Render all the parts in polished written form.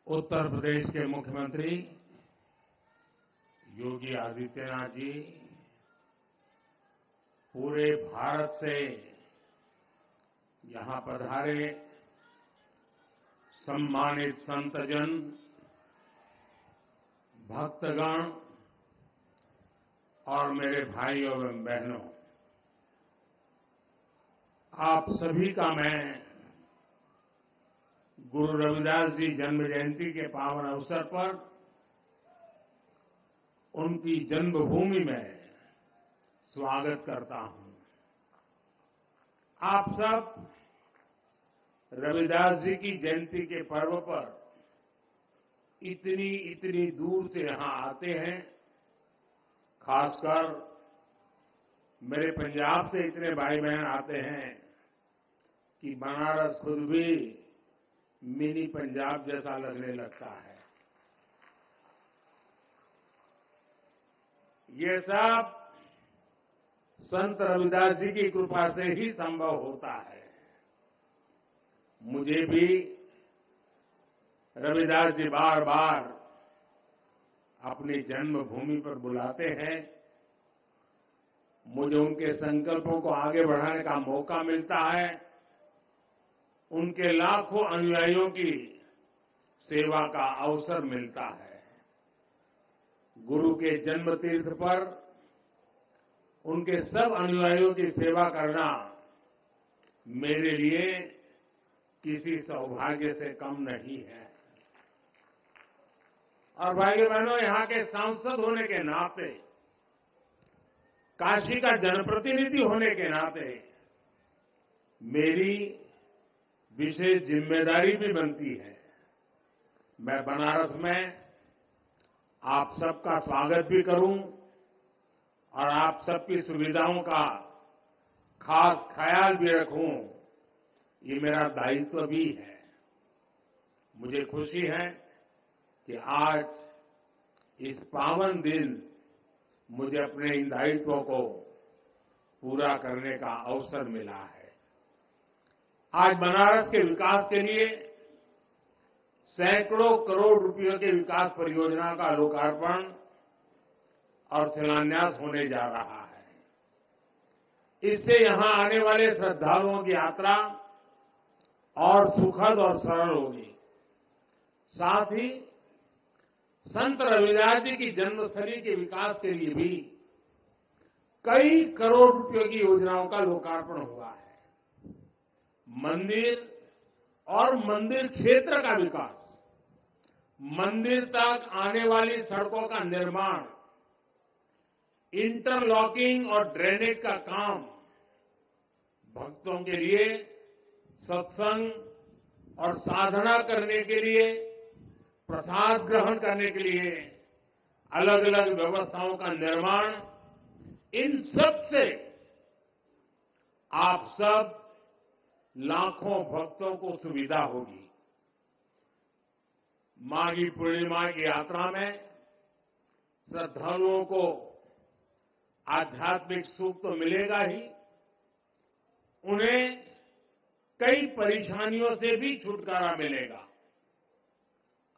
उत्तर प्रदेश के मुख्यमंत्री योगी आदित्यनाथ जी पूरे भारत से यहां पधारे सम्मानित संतजन, भक्तगण और मेरे भाइयों एवं बहनों, आप सभी का मैं गुरु रविदास जी जन्म जयंती के पावन अवसर पर उनकी जन्मभूमि में स्वागत करता हूं। आप सब रविदास जी की जयंती के पर्व पर इतनी दूर से यहां आते हैं। खासकर मेरे पंजाब से इतने भाई बहन आते हैं कि बनारस खुद भी मिनी पंजाब जैसा लगने लगता है। ये सब संत रविदास जी की कृपा से ही संभव होता है। मुझे भी रविदास जी बार बार अपनी जन्मभूमि पर बुलाते हैं। मुझे उनके संकल्पों को आगे बढ़ाने का मौका मिलता है। उनके लाखों अनुयायियों की सेवा का अवसर मिलता है। गुरु के जन्म तीर्थ पर उनके सब अनुयायियों की सेवा करना मेरे लिए किसी सौभाग्य से कम नहीं है। और भाइयों बहनों, यहां के सांसद होने के नाते, काशी का जनप्रतिनिधि होने के नाते मेरी विशेष जिम्मेदारी भी बनती है। मैं बनारस में आप सबका स्वागत भी करूं और आप सबकी सुविधाओं का खास ख्याल भी रखूं, ये मेरा दायित्व भी है। मुझे खुशी है कि आज इस पावन दिन मुझे अपने इन दायित्वों को पूरा करने का अवसर मिला है। आज बनारस के विकास के लिए सैकड़ों करोड़ रुपयों के विकास परियोजना का लोकार्पण और शिलान्यास होने जा रहा है। इससे यहां आने वाले श्रद्धालुओं की यात्रा और सुखद और सरल होगी। साथ ही संत रविदास जी की जन्मस्थली के विकास के लिए भी कई करोड़ रुपयों की योजनाओं का लोकार्पण हुआ है। मंदिर और मंदिर क्षेत्र का विकास, मंदिर तक आने वाली सड़कों का निर्माण, इंटरलॉकिंग और ड्रेनेज का काम, भक्तों के लिए सत्संग और साधना करने के लिए, प्रसाद ग्रहण करने के लिए अलग अलग व्यवस्थाओं का निर्माण, इन सब से आप सब लाखों भक्तों को सुविधा होगी। माघी पूर्णिमा की यात्रा में श्रद्धालुओं को आध्यात्मिक सुख तो मिलेगा ही, उन्हें कई परेशानियों से भी छुटकारा मिलेगा।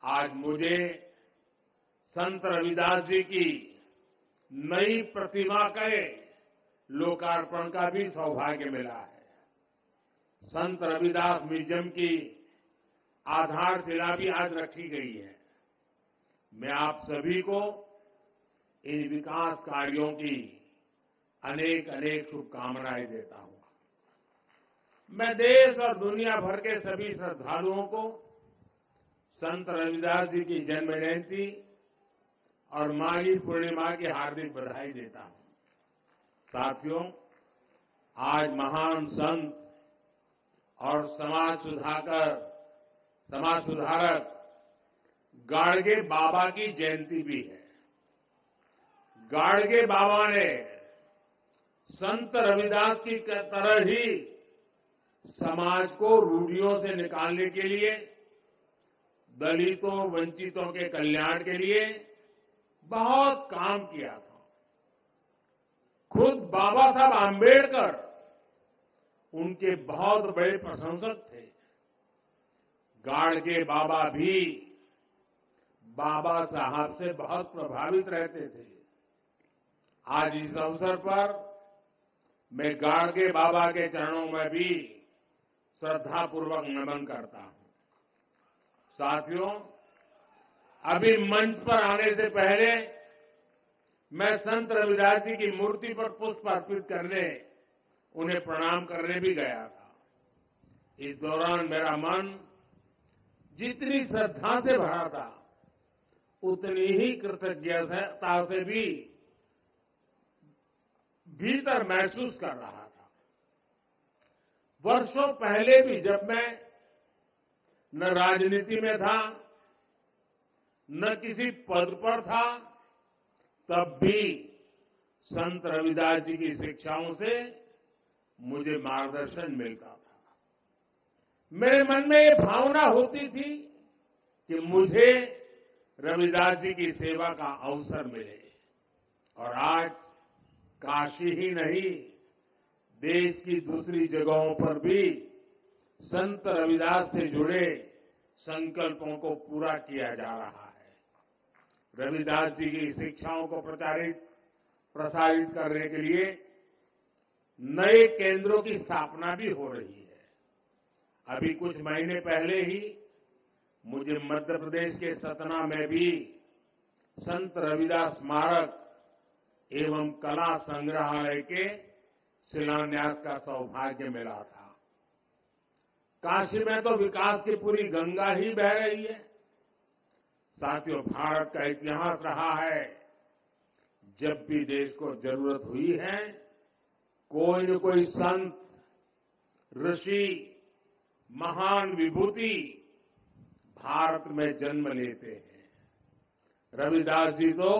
आज मुझे संत रविदास जी की नई प्रतिमा के लोकार्पण का भी सौभाग्य मिला है। संत रविदास म्यूजियम की आधारशिला भी आज रखी गई है। मैं आप सभी को इन विकास कार्यों की अनेक अनेक शुभकामनाएं देता हूं। मैं देश और दुनिया भर के सभी श्रद्धालुओं को संत रविदास जी की जन्म जयंती और माघी पूर्णिमा की हार्दिक बधाई देता हूं। साथियों, आज महान संत और समाज सुधारक गाडगे बाबा की जयंती भी है। गाडगे बाबा ने संत रविदास की तरह ही समाज को रूढ़ियों से निकालने के लिए, दलितों वंचितों के कल्याण के लिए बहुत काम किया था। खुद बाबा साहब आंबेडकर उनके बहुत बड़े प्रशंसक थे। गाडगे बाबा भी बाबा साहब से बहुत प्रभावित रहते थे। आज इस अवसर पर मैं गाडगे बाबा के चरणों में भी श्रद्धापूर्वक नमन करता हूं। साथियों, अभी मंच पर आने से पहले मैं संत रविदास जी की मूर्ति पर पुष्प अर्पित करने, उन्हें प्रणाम करने भी गया था। इस दौरान मेरा मन जितनी श्रद्धा से भरा था, उतनी ही कृतज्ञता से भी भीतर महसूस कर रहा था। वर्षों पहले भी जब मैं न राजनीति में था, न किसी पद पर था, तब भी संत रविदास जी की शिक्षाओं से मुझे मार्गदर्शन मिलता था। मेरे मन में ये भावना होती थी कि मुझे रविदास जी की सेवा का अवसर मिले। और आज काशी ही नहीं, देश की दूसरी जगहों पर भी संत रविदास से जुड़े संकल्पों को पूरा किया जा रहा है। रविदास जी की शिक्षाओं को प्रसारित करने के लिए नए केंद्रों की स्थापना भी हो रही है। अभी कुछ महीने पहले ही मुझे मध्य प्रदेश के सतना में भी संत रविदास स्मारक एवं कला संग्रहालय के शिलान्यास का सौभाग्य मिला था। काशी में तो विकास की पूरी गंगा ही बह रही है। साथियों, भारत का इतिहास रहा है, जब भी देश को जरूरत हुई है, कोई न कोई संत, ऋषि, महान विभूति भारत में जन्म लेते हैं। रविदास जी तो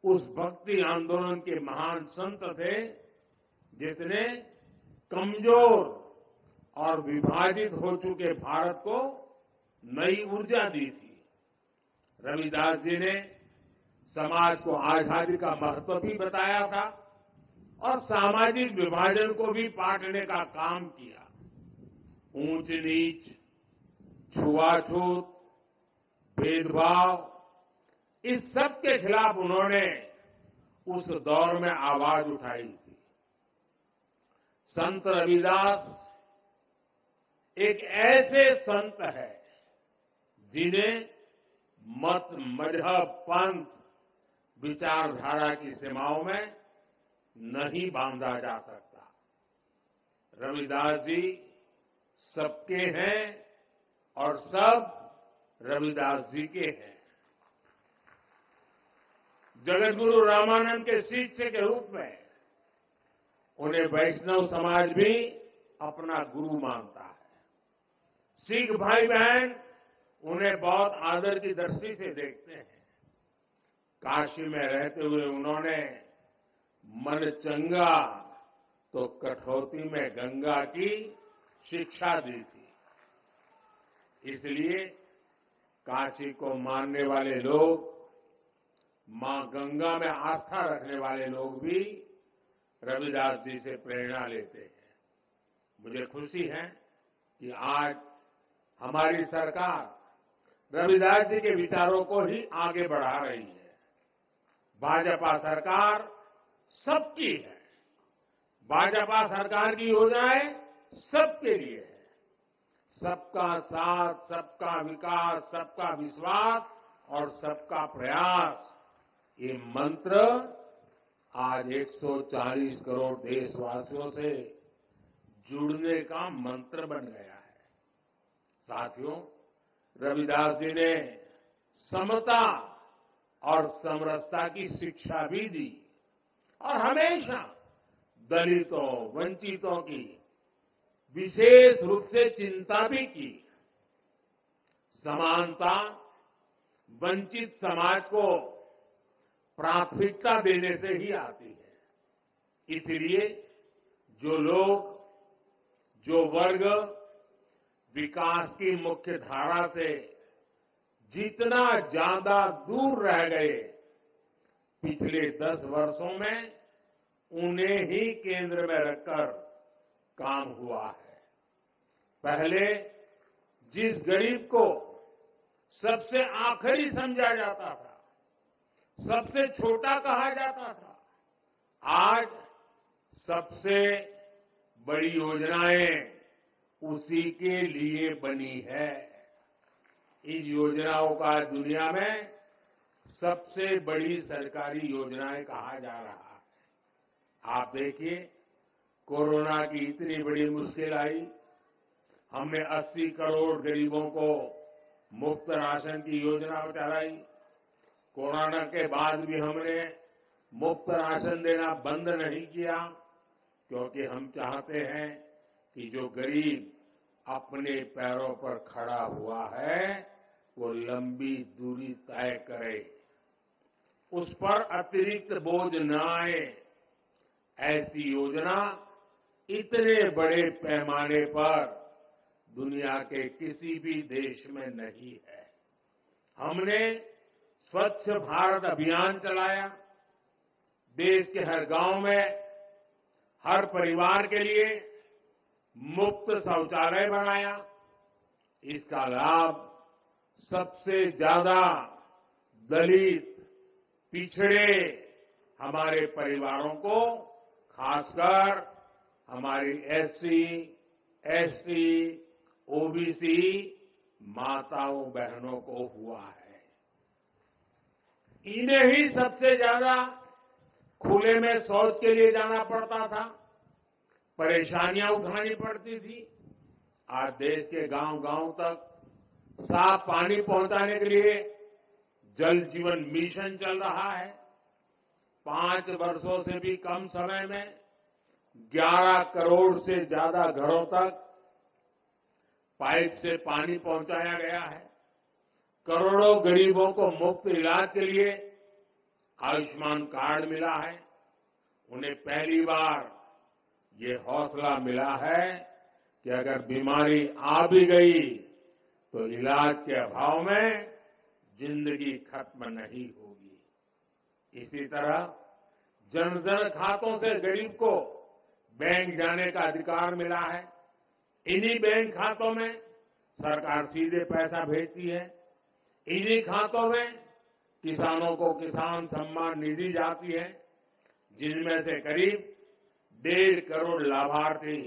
उस भक्ति आंदोलन के महान संत थे, जिसने कमजोर और विभाजित हो चुके भारत को नई ऊर्जा दी थी। रविदास जी ने समाज को आजादी का महत्व भी बताया था और सामाजिक विभाजन को भी पाटने का काम किया। ऊंच नीच, छुआछूत, भेदभाव, इस सब के खिलाफ उन्होंने उस दौर में आवाज उठाई थी। संत रविदास एक ऐसे संत है जिन्हें मत, मजहब, पंथ, विचारधारा की सीमाओं में नहीं बांधा जा सकता। रविदास जी सबके हैं और सब रविदास जी के हैं। जगत गुरु रामानंद के शिष्य के रूप में उन्हें वैष्णव समाज भी अपना गुरु मानता है। सिख भाई बहन उन्हें बहुत आदर की दृष्टि से देखते हैं। काशी में रहते हुए उन्होंने मन चंगा तो कठौती में गंगा की शिक्षा दी थी। इसलिए काशी को मानने वाले लोग, मां गंगा में आस्था रखने वाले लोग भी रविदास जी से प्रेरणा लेते हैं। मुझे खुशी है कि आज हमारी सरकार रविदास जी के विचारों को ही आगे बढ़ा रही है। भाजपा सरकार सबकी है। भाजपा सरकार की योजनाएं सबके लिए है। सबका साथ, सबका विकास, सबका विश्वास और सबका प्रयास, ये मंत्र आज 140 करोड़ देशवासियों से जुड़ने का मंत्र बन गया है। साथियों, रविदास जी ने समता और समरसता की शिक्षा भी दी और हमेशा दलितों, वंचितों की विशेष रूप से चिंता भी की। समानता, वंचित समाज को प्राथमिकता देने से ही आती है। इसलिए जो लोग, जो वर्ग विकास की मुख्य धारा से जितना ज्यादा दूर रह गए, पिछले 10 वर्षों में उन्हें ही केंद्र में रखकर काम हुआ है। पहले जिस गरीब को सबसे आखिरी समझा जाता था, सबसे छोटा कहा जाता था। आज सबसे बड़ी योजनाएं उसी के लिए बनी है। इन योजनाओं का दुनिया में सबसे बड़ी सरकारी योजनाएं कहा जा रहा है। आप देखिए, कोरोना की इतनी बड़ी मुश्किल आई, हमने 80 करोड़ गरीबों को मुफ्त राशन की योजना चलाई। कोरोना के बाद भी हमने मुफ्त राशन देना बंद नहीं किया, क्योंकि हम चाहते हैं कि जो गरीब अपने पैरों पर खड़ा हुआ है वो लंबी दूरी तय करे, उस पर अतिरिक्त बोझ न आए। ऐसी योजना इतने बड़े पैमाने पर दुनिया के किसी भी देश में नहीं है। हमने स्वच्छ भारत अभियान चलाया, देश के हर गांव में हर परिवार के लिए मुफ्त शौचालय बनाया। इसका लाभ सबसे ज्यादा दलित, पिछड़े हमारे परिवारों को, खासकर हमारी एससी, एसटी, ओबीसी माताओं बहनों को हुआ है। इन्हें ही सबसे ज्यादा खुले में शौच के लिए जाना पड़ता था, परेशानियां उठानी पड़ती थी। आज देश के गांव-गांव तक साफ पानी पहुंचाने के लिए जल जीवन मिशन चल रहा है। 5 वर्षों से भी कम समय में 11 करोड़ से ज्यादा घरों तक पाइप से पानी पहुंचाया गया है। करोड़ों गरीबों को मुफ्त इलाज के लिए आयुष्मान कार्ड मिला है। उन्हें पहली बार ये हौसला मिला है कि अगर बीमारी आ भी गई तो इलाज के अभाव में जिंदगी खत्म नहीं होगी। इसी तरह जन-धन खातों से गरीब को बैंक जाने का अधिकार मिला है। इन्हीं बैंक खातों में सरकार सीधे पैसा भेजती है। इन्हीं खातों में किसानों को किसान सम्मान निधि जाती है, जिनमें से करीब 1.5 करोड़ लाभार्थी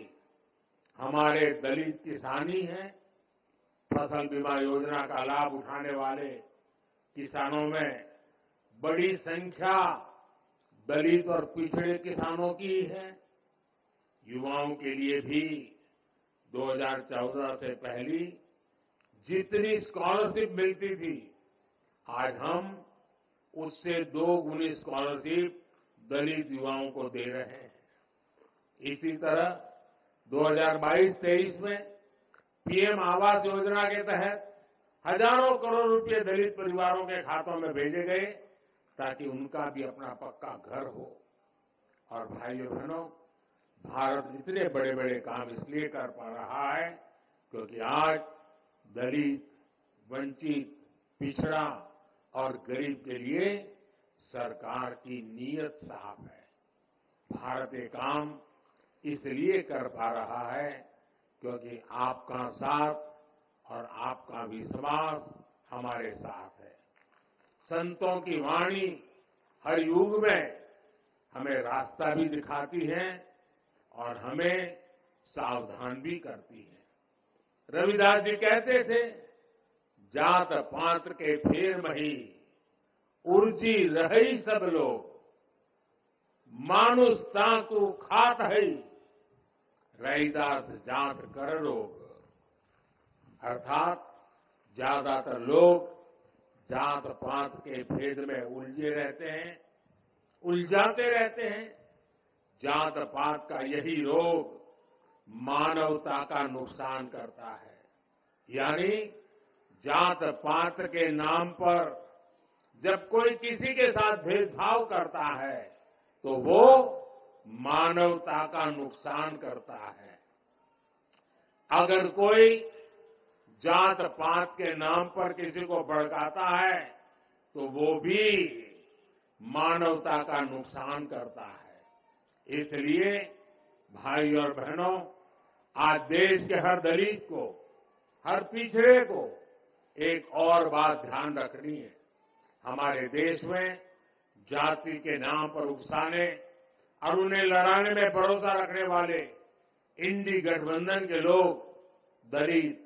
हमारे दलित किसानी हैं। फसल बीमा योजना का लाभ उठाने वाले किसानों में बड़ी संख्या दलित और पिछड़े किसानों की है। युवाओं के लिए भी 2014 से पहली जितनी स्कॉलरशिप मिलती थी, आज हम उससे 2 गुनी स्कॉलरशिप दलित युवाओं को दे रहे हैं। इसी तरह 2022-23 में पीएम आवास योजना के तहत हजारों करोड़ रुपए दलित परिवारों के खातों में भेजे गए, ताकि उनका भी अपना पक्का घर हो। और भाइयों बहनों, भारत इतने बड़े बड़े काम इसलिए कर पा रहा है क्योंकि आज दलित, वंचित, पिछड़ा और गरीब के लिए सरकार की नीयत साफ है। भारत ये काम इसलिए कर पा रहा है क्योंकि आपका साथ और आपका विश्वास हमारे साथ है। संतों की वाणी हर युग में हमें रास्ता भी दिखाती है और हमें सावधान भी करती है। रविदास जी कहते थे, जात पात्र के फेर मही, उर्जी रही सब लोग, मानुष ताकू खात है, रैदास जात कर लोग। अर्थात ज्यादातर लोग जात पात के भेद में उलझे रहते हैं, उलझाते रहते हैं। जात पात का यही रोग मानवता का नुकसान करता है। यानी जात पात के नाम पर जब कोई किसी के साथ भेदभाव करता है तो वो मानवता का नुकसान करता है। अगर कोई जात पात के नाम पर किसी को भड़काता है तो वो भी मानवता का नुकसान करता है। इसलिए भाई और बहनों, आज देश के हर दलित को, हर पिछड़े को एक और बात ध्यान रखनी है। हमारे देश में जाति के नाम पर उकसाने और उन्हें लड़ाने में भरोसा रखने वाले इंडी गठबंधन के लोग दलित,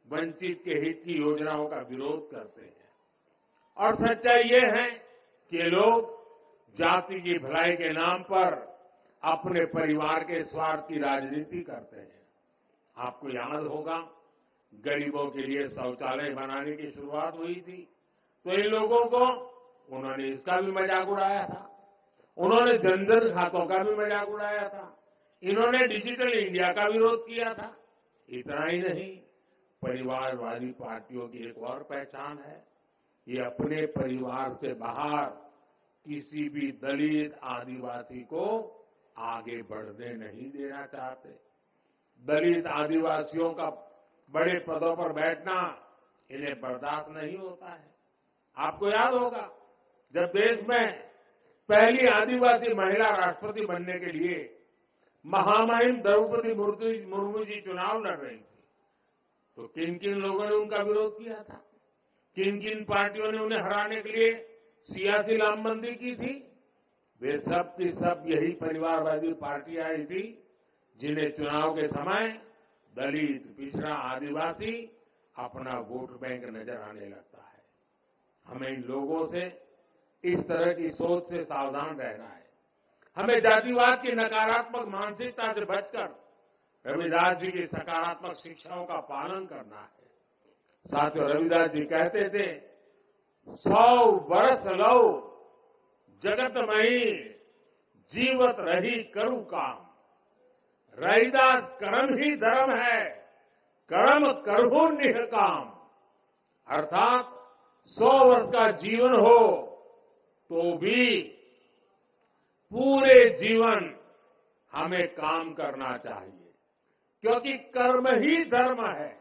वंचित के हित की योजनाओं का विरोध करते हैं। और सच्चाई ये है कि ये लोग जाति की भलाई के नाम पर अपने परिवार के स्वार्थ की राजनीति करते हैं। आपको याद होगा, गरीबों के लिए शौचालय बनाने की शुरुआत हुई थी तो इन लोगों को उन्होंने इसका भी मजाक उड़ाया था। उन्होंने जनधन खातों का भी मजाक उड़ाया था। इन्होंने डिजिटल इंडिया का विरोध किया था। इतना ही नहीं, परिवारवादी पार्टियों की एक और पहचान है, ये अपने परिवार से बाहर किसी भी दलित, आदिवासी को आगे बढ़ने नहीं देना चाहते। दलित, आदिवासियों का बड़े पदों पर बैठना इन्हें बर्दाश्त नहीं होता है। आपको याद होगा, जब देश में पहली आदिवासी महिला राष्ट्रपति बनने के लिए महामहिम द्रौपदी मुर्मू जी चुनाव लड़ रही थी, तो किन किन लोगों ने उनका विरोध किया था? किन किन पार्टियों ने उन्हें हराने के लिए सियासी लामबंदी की थी? वे सब की सब यही परिवारवादी पार्टियां आई थी, जिन्हें चुनाव के समय दलित, पिछड़ा, आदिवासी अपना वोट बैंक नजर आने लगता है। हमें इन लोगों से, इस तरह की सोच से सावधान रहना है। हमें जातिवाद की नकारात्मक मानसिकता से बचकर रविदास जी की सकारात्मक शिक्षाओं का पालन करना है। साथियों, रविदास जी कहते थे, 100 वर्ष लो जगत मही जीवत रही करू काम। रविदास कर्म ही धर्म है, कर्म करहु निष्काम। अर्थात 100 वर्ष का जीवन हो तो भी पूरे जीवन हमें काम करना चाहिए, क्योंकि कर्म ही धर्म है।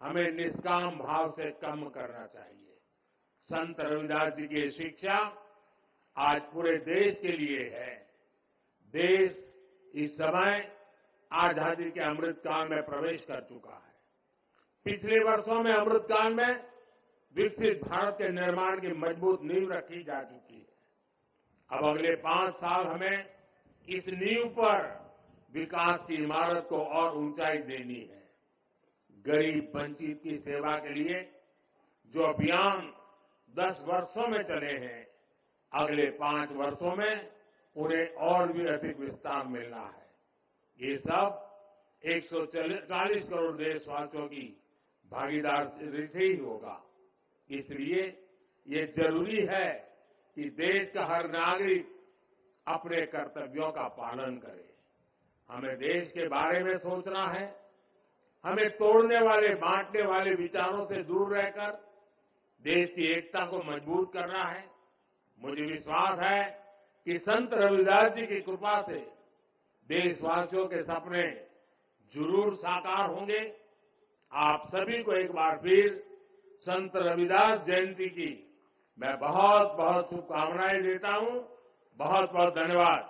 हमें निष्काम भाव से कर्म करना चाहिए। संत रविदास जी की शिक्षा आज पूरे देश के लिए है। देश इस समय आजादी के अमृतकाल में प्रवेश कर चुका है। पिछले वर्षों में अमृतकाल में विकसित भारत के निर्माण की मजबूत नींव रखी जा चुकी है। अब अगले 5 साल हमें इस नींव पर विकास की इमारत को और ऊंचाई देनी है। गरीब, वंचित की सेवा के लिए जो अभियान 10 वर्षों में चले हैं, अगले 5 वर्षों में उन्हें और भी अधिक विस्तार मिलना है। ये सब 140 करोड़ देशवासियों की भागीदारी से ही होगा। इसलिए ये जरूरी है कि देश का हर नागरिक अपने कर्तव्यों का पालन करे। हमें देश के बारे में सोचना है। हमें तोड़ने वाले, बांटने वाले विचारों से दूर रहकर देश की एकता को मजबूत करना है। मुझे विश्वास है कि संत रविदास जी की कृपा से देशवासियों के सपने जरूर साकार होंगे। आप सभी को एक बार फिर संत रविदास जयंती की मैं बहुत बहुत शुभकामनाएं देता हूं। बहुत बहुत धन्यवाद।